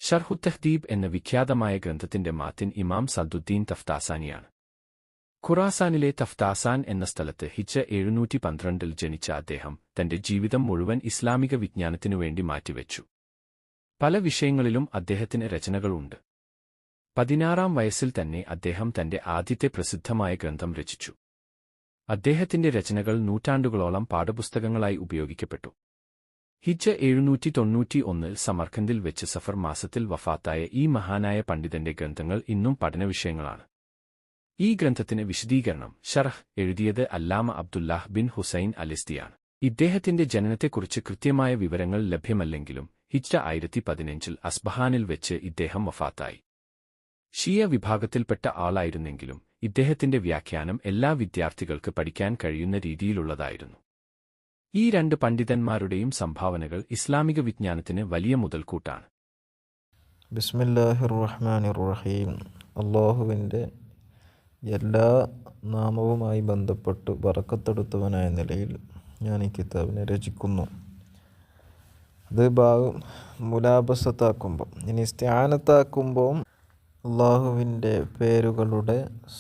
ഷർഹു തഹ്ദീബ് എന്ന വിഖ്യാതമായ ഗ്രന്ഥത്തിന്റെ മാത്തിൻ ഇമാം സദ്ദുദ്ദീൻ തഫ്താസാനിയാണ്. ഖുറാസാനിലെ തഫ്താസാൻ എന്ന സ്ഥലത്ത് ഹിജ്റ 712 ജനിച്ച അദ്ദേഹം തന്റെ ജീവിതം മുഴുവൻ ഇസ്ലാമിക വിജ്ഞാനത്തിനുവേണ്ടി മാറ്റിവെച്ചു. പല വിഷയങ്ങളിലും അദ്ദേഹത്തിന് രചനകളുണ്ട്. 16-ാം വയസ്സിൽ തന്നെ അദ്ദേഹം തന്റെ ആദ്യത്തെ പ്രസിദ്ധമായ ഗ്രന്ഥം രചിച്ചു. അദ്ദേഹത്തിന്റെ രചനകൾ നൂറ്റാണ്ടുകളോളം പാഠപുസ്തകങ്ങളായി ഉപയോഗിക്കപ്പെട്ടു. ഹിജ്റ 791 സമർഖന്ദിൽ വെച്ച് സഫർ മാസത്തിൽ വഫാത്തായ ഈ മഹാനായ പണ്ഡിതന്റെ ഗ്രന്ഥങ്ങൾ ഇന്നും പഠനവിഷയങ്ങളാണ്. ഈ ഗ്രന്ഥത്തിന് വിശദീകരണം ഷർഹ് എഴുതിയത് അല്ലാമ അബ്ദുല്ലാഹ് ബിൻ ഹുസൈൻ അലിസ്തിയാണ്. ഇദ്ദേഹത്തിന്റെ ജനനത്തെക്കുറിച്ച് കൃത്യമായ വിവരങ്ങൾ ലഭ്യമല്ലെങ്കിലും ഹിജ്റ 1015 അസ്ബഹാനിൽ വെച്ച് ഇദ്ദേഹം വഫാത്തായി. ഷിയ വിഭാഗത്തിൽപ്പെട്ട ആളായിരുന്നെങ്കിലും ഇദ്ദേഹത്തിന്റെ വ്യാഖ്യാനം എല്ലാ വിദ്യാർത്ഥികൾക്ക് പഠിക്കാൻ കഴിയുന്ന രീതിയിലുള്ളതായിരുന്നു. ഈ രണ്ട് പണ്ഡിതന്മാരുടെയും സംഭാവനകൾ ഇസ്ലാമിക വിജ്ഞാനത്തിന് വലിയ മുതൽക്കൂട്ടാണ്. ബിസ്മില്ലാഹിർ റഹ്മാനിർ റഹീം. അല്ലാഹുവിൻ്റെ എല്ലാ നാമവുമായി ബന്ധപ്പെട്ട് ബറക്കത്തെടുത്തവനായ നിലയിൽ ഞാൻ ഈ കിതാബിനെ രചിക്കുന്നു. അത് മുലാബസത്താക്കുമ്പം ഇനി ഇസ്തിആനത്താക്കുമ്പോൾ അള്ളാഹുവിൻ്റെ പേരുകളുടെ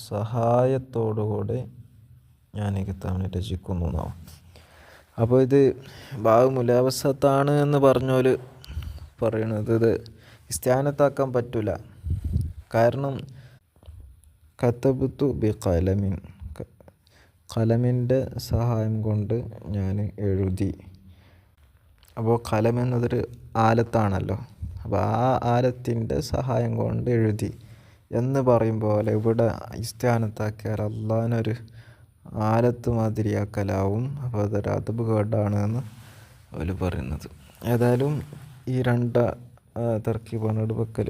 സഹായത്തോടുകൂടെ ഞാൻ ഈ കിതാബിനെ രചിക്കുന്നു എന്നാവും. അപ്പോൾ ഇത് മുലാബസത്താണ് എന്ന് പറഞ്ഞോല് പറയണത് ഇത് ഇസ്തിആനത്താക്കാൻ പറ്റില്ല. കാരണം കതബ്തു ബി ഖലമിൻ, ഖലമിൻ്റെ സഹായം കൊണ്ട് ഞാൻ എഴുതി. അപ്പോൾ ഖലം എന്നതൊരു ആലത്താണല്ലോ. അപ്പോൾ ആ ആലത്തിൻ്റെ സഹായം കൊണ്ട് എഴുതി എന്ന് പറയും പോലെ ഇവിടെ ഇസ്തിആനത്താക്കിയാൽ അള്ളാഹിനൊരു ആലത്ത് മാതിരിയാക്കലാവും. അപ്പോൾ അതൊരു അദബ് കേടാണ് എന്ന് അവർ പറയുന്നത്. ഏതായാലും ഈ തർക്കീബാണ് വെക്കൽ.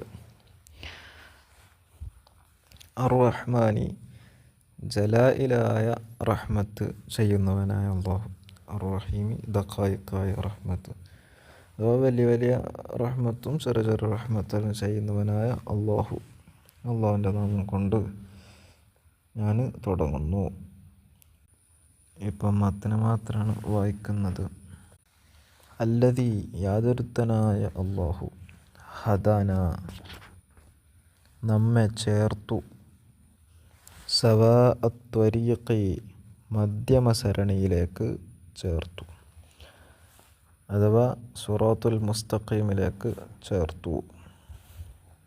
അർ-റഹ്മാനി, ജലായിലായ റഹ്മത്ത് ചെയ്യുന്നവനായ അള്ളാഹു. അർ-റഹീമി, ദഖായിഖായ റഹ്മത്ത്, അഥവാ വലിയ വലിയ റഹ്മത്തും ചെറിയ ചെറിയ റഹ്മത്തും ചെയ്യുന്നവനായ അള്ളാഹു. അള്ളാഹുവിൻ്റെ നാമം കൊണ്ട് ഞാൻ തുടങ്ങുന്നു. ഇപ്പം മത്തിനെ മാത്രമാണ് വായിക്കുന്നത്. അല്ലദീ, യാതൊരുത്തനായ അള്ളാഹു, ഹദാന, നമ്മെ ചേർത്തു, സവാഅത്വരീഖി, മധ്യമസരണിയിലേക്ക് ചേർത്തു, അഥവാ സിറാത്തുൽ മുസ്തഖീമിലേക്ക് ചേർത്തു.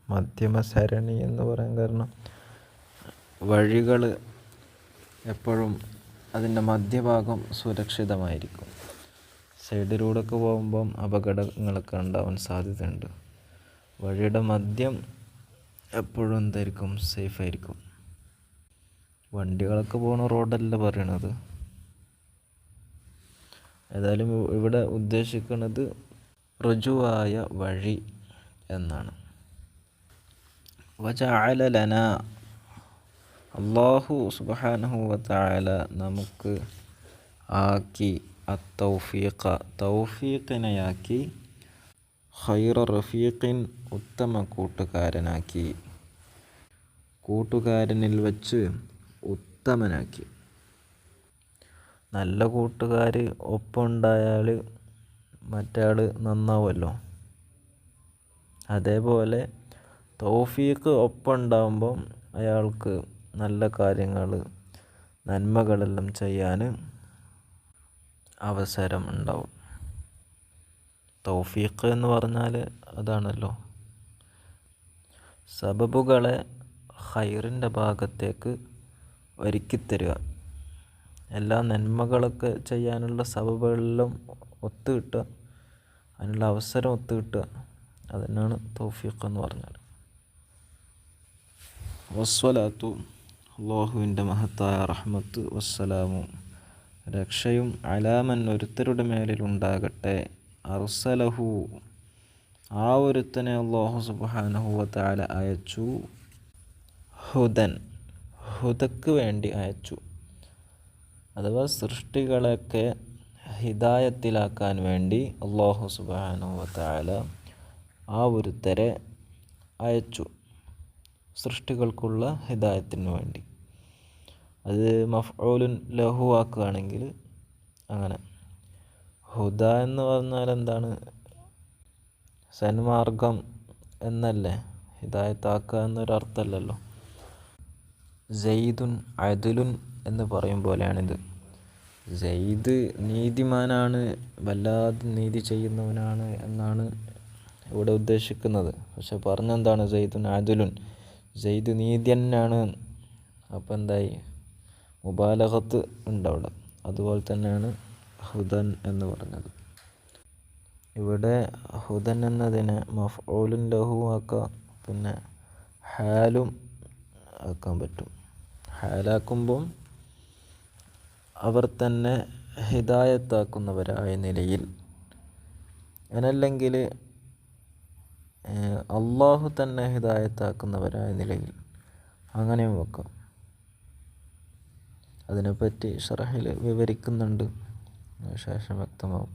മധ്യമസരണി എന്ന് പറയാൻ കാരണം വഴികൾ എപ്പോഴും അതിൻ്റെ മധ്യഭാഗം സുരക്ഷിതമായിരിക്കും. സൈഡിലൂടെയൊക്കെ പോകുമ്പം അപകടങ്ങളൊക്കെ ഉണ്ടാവാൻ സാധ്യതയുണ്ട്. വഴിയുടെ മധ്യം എപ്പോഴും എന്തായിരിക്കും? സേഫായിരിക്കും. വണ്ടികളൊക്കെ പോകുന്ന റോഡല്ല പറയണത്. ഏതായാലും ഇവിടെ ഉദ്ദേശിക്കുന്നത് ഋജുവായ വഴി എന്നാണ്. വജഅല ലനാ, അല്ലാഹു സുബ്ഹാനഹു വതആല നമുക്ക് ആക്കി, അത്തൗഫീഖ, തൗഫീഖിനെയാക്കി, ഖൈറ റഫീഖിൻ, ഉത്തമ കൂട്ടുകാരനാക്കി, കൂട്ടുകാരനിൽ വച്ച് ഉത്തമനാക്കി. നല്ല കൂട്ടുകാർ ഒപ്പമുണ്ടായാൽ മറ്റേ നന്നാവുമല്ലോ. അതേപോലെ തൗഫീഖ് ഒപ്പം ഉണ്ടാകുമ്പം അയാൾക്ക് നല്ല കാര്യങ്ങൾ, നന്മകളെല്ലാം ചെയ്യാൻ അവസരം ഉണ്ടാവും. തൗഫീഖ് എന്ന് പറഞ്ഞാൽ അതാണല്ലോ, സബബുകളെ ഖൈറിൻ്റെ ഭാഗത്തേക്ക് ഒരുക്കിത്തരിക. എല്ലാ നന്മകളൊക്കെ ചെയ്യാനുള്ള സബബുകളെല്ലാം ഒത്തുകിട്ടുക, അതിനുള്ള അവസരം ഒത്തുകിട്ടുക, അതന്നെയാണ് തൗഫീഖ് എന്ന് പറഞ്ഞാൽ. വസ്സലാത്തു, അല്ലാഹുവിൻ്റെ മഹത്തായ റഹ്മത്ത്, വസ്സലാമു, രക്ഷയും, അലാമൻ, ഒരുത്തരുടെ മേലിലുണ്ടാകട്ടെ, അർസലഹു, ആ ഒരുത്തനെ അല്ലാഹു സുബ്ഹാനഹു വതആല അയച്ചു, ഹുദൻ, ഹുദക്ക് വേണ്ടി അയച്ചു, അഥവാ സൃഷ്ടികളൊക്കെ ഹിദായത്തിലാക്കാൻ വേണ്ടി അല്ലാഹു സുബ്ഹാനഹു വതആല ആ ഒരുത്തരെ അയച്ചു, സൃഷ്ടികൾക്കുള്ള ഹിദായത്തിന് വേണ്ടി. അത് മഫ്ഊലുൻ ലഹു ആക്കുകയാണെങ്കിൽ അങ്ങനെ. ഹുദ എന്ന് പറഞ്ഞാൽ എന്താണ്? സന്മാർഗം എന്നല്ലേ, ഹിദായത്താക്കുക എന്നൊരർത്ഥമല്ലല്ലോ. സെയ്ദുൻ അദുലുൻ എന്ന് പറയും പോലെയാണിത്. സെയ്ദ് നീതിമാനാണ്, വല്ലാതെ നീതി ചെയ്യുന്നവനാണ് എന്നാണ് ഇവിടെ ഉദ്ദേശിക്കുന്നത്. പക്ഷെ പറഞ്ഞെന്താണ്? സെയ്ദുൻ അദുലുൻ, സെയ്ദ് നീതിയനാണ്. അപ്പോൾ എന്തായി? മുബാലഗത്ത് ഉണ്ട് അവിടെ. അതുപോലെ തന്നെയാണ് ഹുദൻ എന്ന് പറഞ്ഞത്. ഇവിടെ ഹുദൻ എന്നതിനെ മഫ്ഊലുൻ ലഹു ആക്കാം, പിന്നെ ഹാലും ആക്കാൻ പറ്റും. ഹാലാക്കുമ്പം അവർ തന്നെ ഹിദായത്താക്കുന്നവരായ നിലയിൽ, അതല്ലെങ്കിൽ അള്ളാഹു തന്നെ ഹിദായത്താക്കുന്നവരായ നിലയിൽ, അങ്ങനെയും വെക്കാം. അതിനെപ്പറ്റി ഷറഹിൽ വിവരിക്കുന്നുണ്ട്, ശേഷം വ്യക്തമാവും.